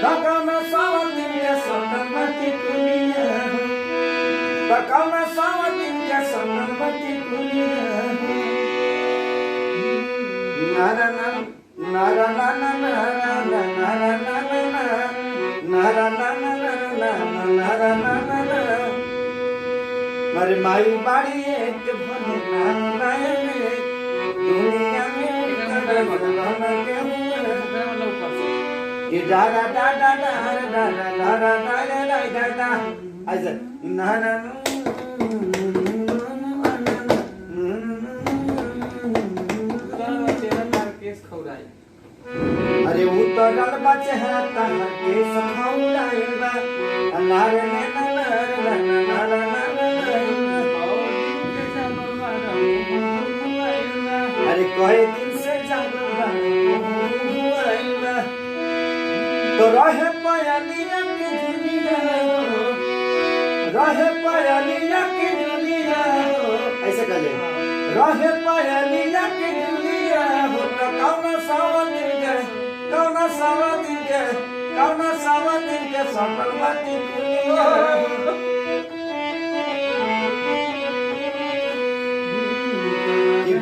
Takana sawatin ke satamati kuliya Takana sawatin ke satamati kuliya Narana narana narana narana narana मर माई बाड़ी एक भले नारायण दुनिया में करना के हुए ये दादा दादा दादा दादा दादा दादा ऐसे नाना अरे वो तो डल बचे हैं ताना केस खाऊंगा नारे अरे कोई दिन से जागरूक तो रहे पयालिया की दुनिया रहे पयालिया की दुनिया ऐसे कर ले रहे पयालिया की दुनिया हो तो कौन सावा दिन के सफलमती दुनिया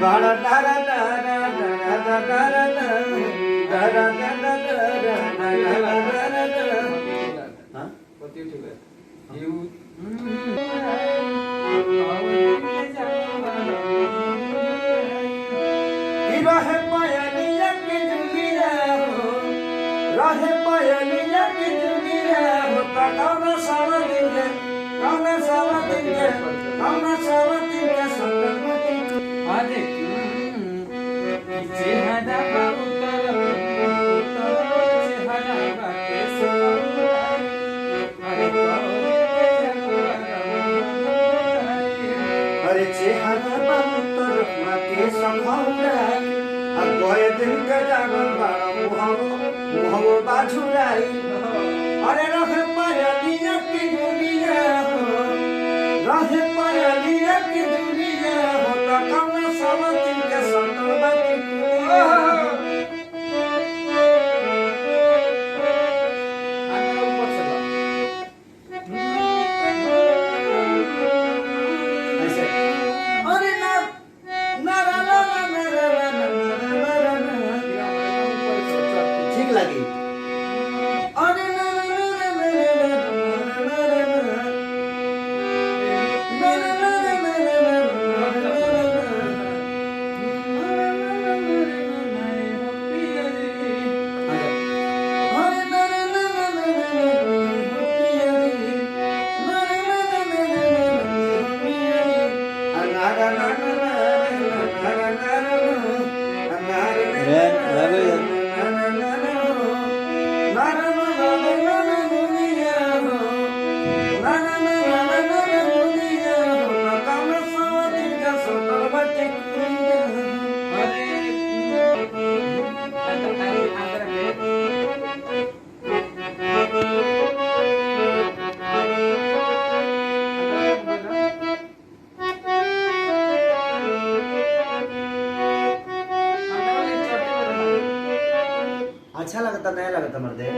Bara dara dara dara dara dara dara हाँ पति ठीक है यू रहे पायलिया की दुनिया हो रहे पायलिया की दुनिया हो ता कौन सावा दिन के सफलमती आदे चेहरा उतर चेहरा कैसे अरे चेहरा उतर के संभावना अगोए दिन के जागल बाड़ा मुहव बाछुराई अरे रहे पायलिया की दुनिया रहे पायलिया की दुनिया होता कम समझ के संतलमती ठीक लगी अच्छा लगता नहीं लगता मर्दे